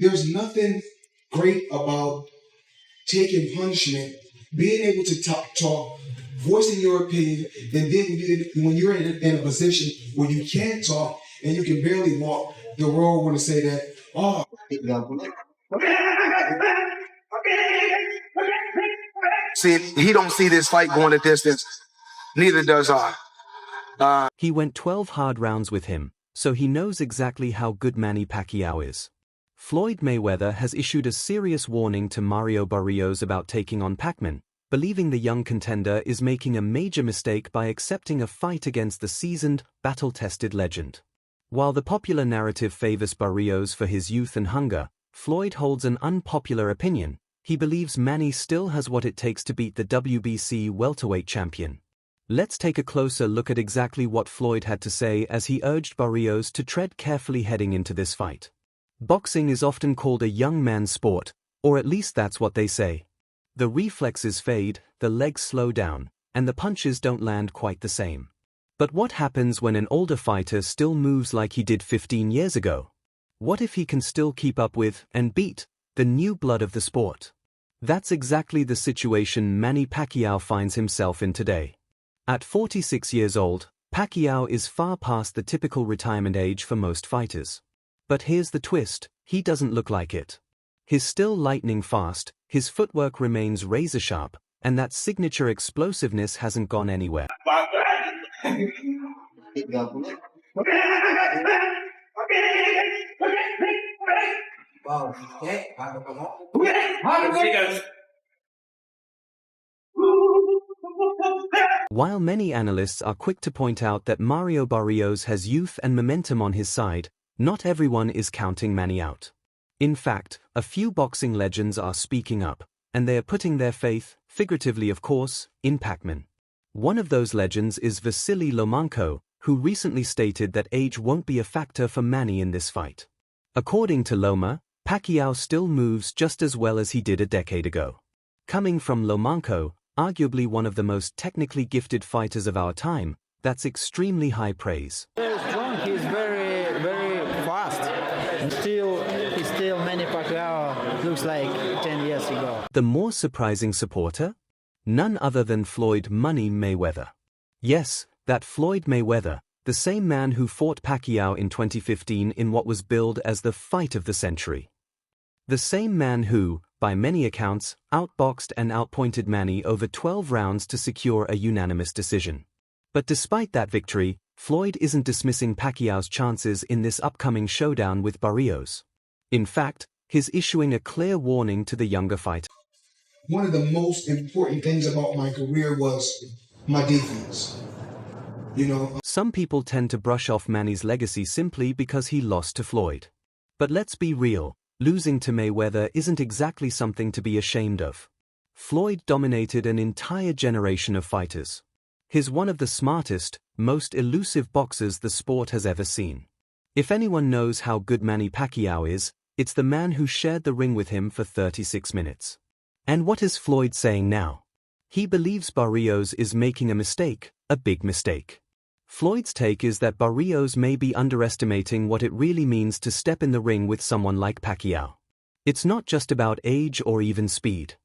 There's nothing great about taking punishment, being able to talk, voicing your opinion, and then when you're in a position where you can't talk and you can barely walk, the world want to say that, oh, see, he don't see this fight going a distance. Neither does I. He went 12 hard rounds with him, so he knows exactly how good Manny Pacquiao is. Floyd Mayweather has issued a serious warning to Mario Barrios about taking on Pacman, believing the young contender is making a major mistake by accepting a fight against the seasoned, battle-tested legend. While the popular narrative favors Barrios for his youth and hunger, Floyd holds an unpopular opinion. He believes Manny still has what it takes to beat the WBC welterweight champion. Let's take a closer look at exactly what Floyd had to say as he urged Barrios to tread carefully heading into this fight. Boxing is often called a young man's sport, or at least that's what they say. The reflexes fade, the legs slow down, and the punches don't land quite the same. But what happens when an older fighter still moves like he did 15 years ago? What if he can still keep up with, and beat, the new blood of the sport? That's exactly the situation Manny Pacquiao finds himself in today. At 46 years old, Pacquiao is far past the typical retirement age for most fighters. But here's the twist, he doesn't look like it. He's still lightning fast, his footwork remains razor-sharp, and that signature explosiveness hasn't gone anywhere. While many analysts are quick to point out that Mario Barrios has youth and momentum on his side, not everyone is counting Manny out. In fact, a few boxing legends are speaking up, and they are putting their faith, figuratively of course, in Pacman. One of those legends is Vasily Lomachenko, who recently stated that age won't be a factor for Manny in this fight. According to Loma, Pacquiao still moves just as well as he did a decade ago. Coming from Lomachenko, arguably one of the most technically gifted fighters of our time, that's extremely high praise. Very strong, he's very fast. And still Manny Pacquiao looks like 10 years ago. The more surprising supporter? None other than Floyd "Money" Mayweather. Yes, that Floyd Mayweather, the same man who fought Pacquiao in 2015 in what was billed as the fight of the century. The same man who, by many accounts, outboxed and outpointed Manny over 12 rounds to secure a unanimous decision. But despite that victory, Floyd isn't dismissing Pacquiao's chances in this upcoming showdown with Barrios. In fact, he's issuing a clear warning to the younger fighter. One of the most important things about my career was my defense. Some people tend to brush off Manny's legacy simply because he lost to Floyd. But let's be real, losing to Mayweather isn't exactly something to be ashamed of. Floyd dominated an entire generation of fighters. He's one of the smartest, most elusive boxers the sport has ever seen. If anyone knows how good Manny Pacquiao is, it's the man who shared the ring with him for 36 minutes. And what is Floyd saying now? He believes Barrios is making a mistake, a big mistake. Floyd's take is that Barrios may be underestimating what it really means to step in the ring with someone like Pacquiao. It's not just about age or even speed.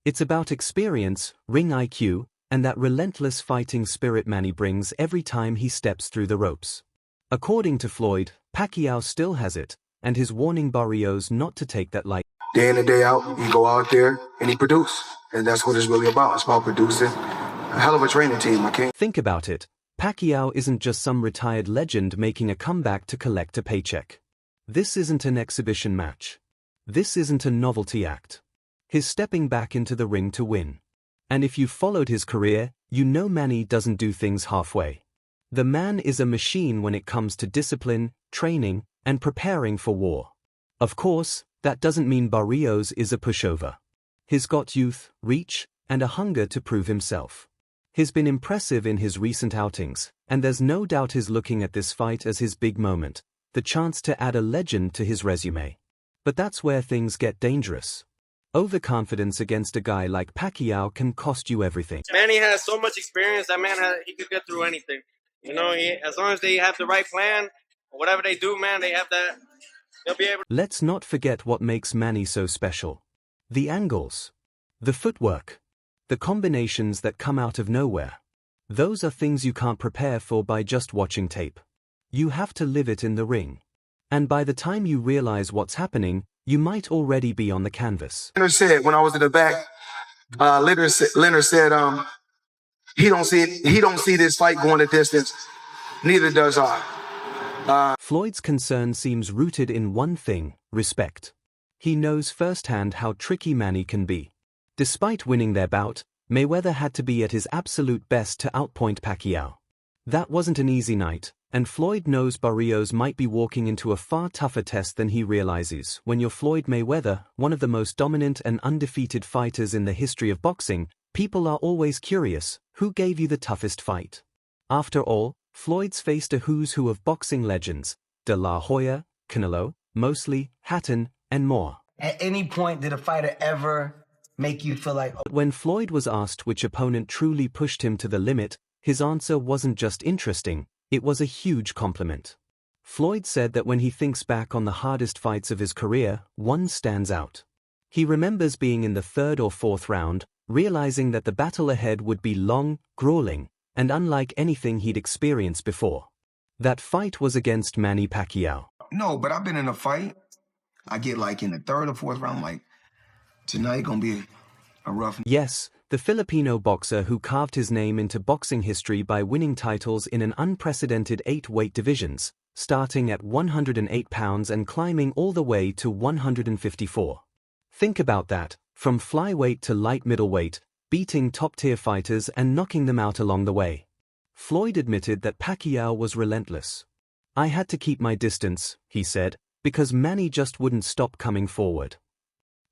It's about experience, ring IQ, and that relentless fighting spirit Manny brings every time he steps through the ropes. According to Floyd, Pacquiao still has it, and he's warning Barrios not to take that lightly. Day in and day out, you go out there and he produce. And that's what it's really about. It's about producing. A hell of a training team, I can't. Think about it. Pacquiao isn't just some retired legend making a comeback to collect a paycheck. This isn't an exhibition match. This isn't a novelty act. He's stepping back into the ring to win. And if you've followed his career, you know Manny doesn't do things halfway. The man is a machine when it comes to discipline, training, and preparing for war. Of course, that doesn't mean Barrios is a pushover. He's got youth, reach, and a hunger to prove himself. He's been impressive in his recent outings, and there's no doubt he's looking at this fight as his big moment, the chance to add a legend to his resume. But that's where things get dangerous. Overconfidence against a guy like Pacquiao can cost you everything. Manny has so much experience, that man, he could get through anything. As long as they have the right plan, whatever they do, man, they have he'll be able. Let's not forget what makes Manny so special. The angles. The footwork. The combinations that come out of nowhere. Those are things you can't prepare for by just watching tape. You have to live it in the ring. And by the time you realize what's happening, you might already be on the canvas. Leonard said when I was in the back, Leonard said, he don't see this fight going the distance. Neither does I. Floyd's concern seems rooted in one thing: respect. He knows firsthand how tricky Manny can be. Despite winning their bout, Mayweather had to be at his absolute best to outpoint Pacquiao. That wasn't an easy night, and Floyd knows Barrios might be walking into a far tougher test than he realizes. When you're Floyd Mayweather, one of the most dominant and undefeated fighters in the history of boxing, people are always curious: who gave you the toughest fight? After all, Floyd's faced a who's who of boxing legends: De La Hoya, Canelo, Mosley, Hatton, and more. At any point, did a fighter ever make you feel like... But when Floyd was asked which opponent truly pushed him to the limit, his answer wasn't just interesting, it was a huge compliment. Floyd said that when he thinks back on the hardest fights of his career, one stands out. He remembers being in the third or fourth round, realizing that the battle ahead would be long, grueling, and unlike anything he'd experienced before. That fight was against Manny Pacquiao. No, but I've been in a fight. I get like in the third or fourth round, like, tonight gonna be a rough... Yes, the Filipino boxer who carved his name into boxing history by winning titles in an unprecedented 8 weight divisions, starting at 108 pounds and climbing all the way to 154. Think about that, from flyweight to light middleweight, beating top-tier fighters and knocking them out along the way. Floyd admitted that Pacquiao was relentless. "I had to keep my distance," he said, because Manny just wouldn't stop coming forward.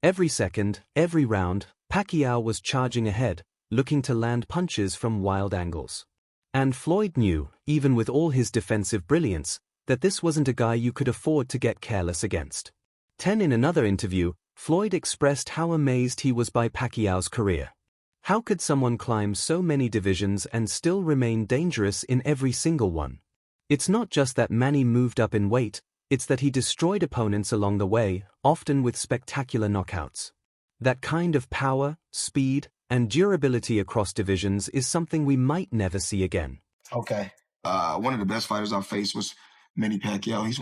Every second, every round, Pacquiao was charging ahead, looking to land punches from wild angles. And Floyd knew, even with all his defensive brilliance, that this wasn't a guy you could afford to get careless against. In another interview, Floyd expressed how amazed he was by Pacquiao's career. How could someone climb so many divisions and still remain dangerous in every single one? It's not just that Manny moved up in weight, it's that he destroyed opponents along the way, often with spectacular knockouts. That kind of power, speed, and durability across divisions is something we might never see again. Okay. One of the best fighters I faced was Manny Pacquiao. He's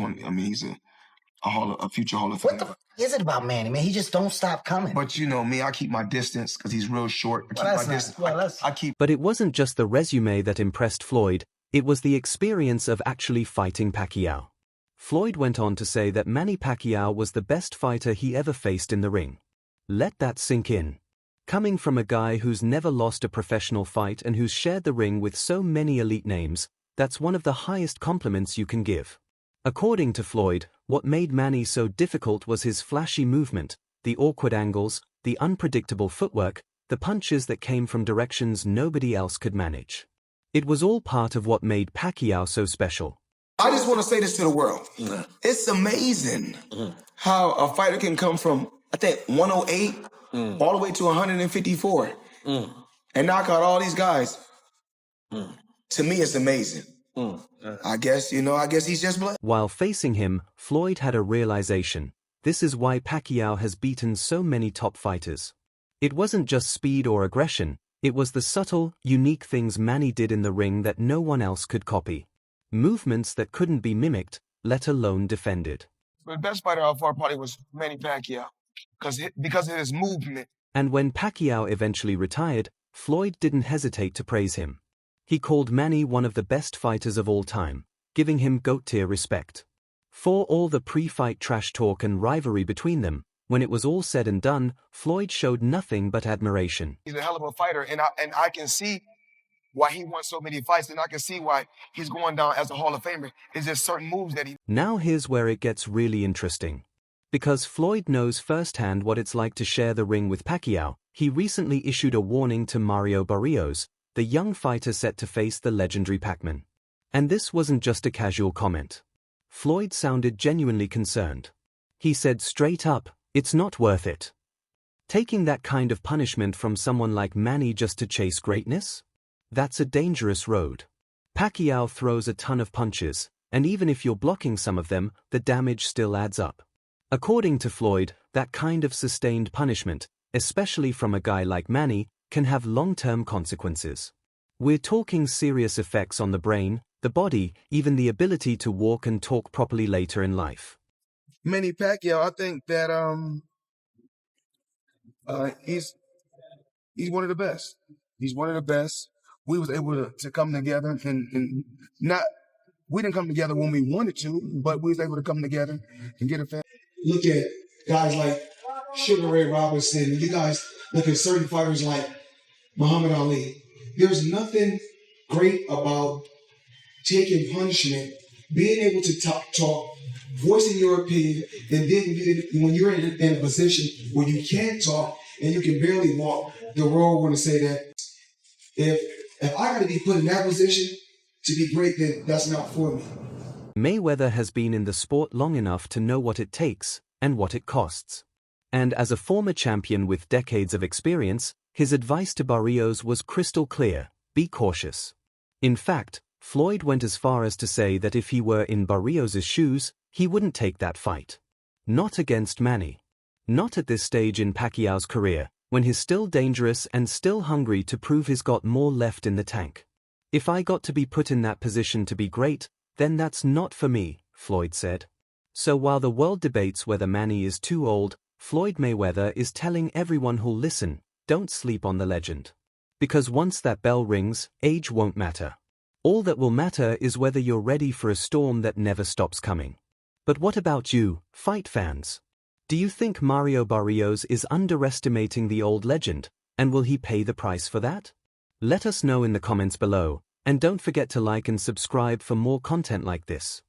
a future Hall of Famer. What the f is it about Manny, man? He just don't stop coming. But you know me, I keep my distance because he's real short. But it wasn't just the resume that impressed Floyd, it was the experience of actually fighting Pacquiao. Floyd went on to say that Manny Pacquiao was the best fighter he ever faced in the ring. Let that sink in. Coming from a guy who's never lost a professional fight and who's shared the ring with so many elite names, that's one of the highest compliments you can give. According to Floyd, what made Manny so difficult was his flashy movement, the awkward angles, the unpredictable footwork, the punches that came from directions nobody else could manage. It was all part of what made Pacquiao so special. I just want to say this to the world. It's amazing how a fighter can come from, I think, 108 all the way to 154 and knock out all these guys. To me, it's amazing. I guess he's just blessed. While facing him, Floyd had a realization. This is why Pacquiao has beaten so many top fighters. It wasn't just speed or aggression, it was the subtle, unique things Manny did in the ring that no one else could copy. Movements that couldn't be mimicked, let alone defended. The best fighter of our party was Manny Pacquiao because of his movement. And when Pacquiao eventually retired, Floyd didn't hesitate to praise him. He called Manny one of the best fighters of all time, giving him GOAT-tier respect. For all the pre-fight trash talk and rivalry between them, when it was all said and done, Floyd showed nothing but admiration. He's a hell of a fighter, and I can see why he won so many fights, and I can see why he's going down as a Hall of Famer. It's just certain moves that he... Now here's where it gets really interesting. Because Floyd knows firsthand what it's like to share the ring with Pacquiao, he recently issued a warning to Mario Barrios, the young fighter set to face the legendary Pacman. And this wasn't just a casual comment. Floyd sounded genuinely concerned. He said straight up, "It's not worth it." Taking that kind of punishment from someone like Manny just to chase greatness? That's a dangerous road. Pacquiao throws a ton of punches, and even if you're blocking some of them, the damage still adds up. According to Floyd, that kind of sustained punishment, especially from a guy like Manny, can have long-term consequences. We're talking serious effects on the brain, the body, even the ability to walk and talk properly later in life. Manny Pacquiao, I think that he's one of the best. He's one of the best. We was able to come together and not we didn't come together when we wanted to, but we was able to come together and get a fan. Look at guys like Sugar Ray Robinson, and you guys look at certain fighters like Muhammad Ali. There's nothing great about taking punishment, being able to talk, voicing your opinion, and then when you're in a position where you can't talk and you can barely walk, the world want to say that if I got to be put in that position to be great, then that's not for me. Mayweather has been in the sport long enough to know what it takes and what it costs. And as a former champion with decades of experience, his advice to Barrios was crystal clear: be cautious. In fact, Floyd went as far as to say that if he were in Barrios' shoes, he wouldn't take that fight. Not against Manny. Not at this stage in Pacquiao's career, when he's still dangerous and still hungry to prove he's got more left in the tank. If I got to be put in that position to be great, then that's not for me, Floyd said. So while the world debates whether Manny is too old, Floyd Mayweather is telling everyone who'll listen, don't sleep on the legend. Because once that bell rings, age won't matter. All that will matter is whether you're ready for a storm that never stops coming. But what about you, fight fans? Do you think Mario Barrios is underestimating the old legend, and will he pay the price for that? Let us know in the comments below, and don't forget to like and subscribe for more content like this.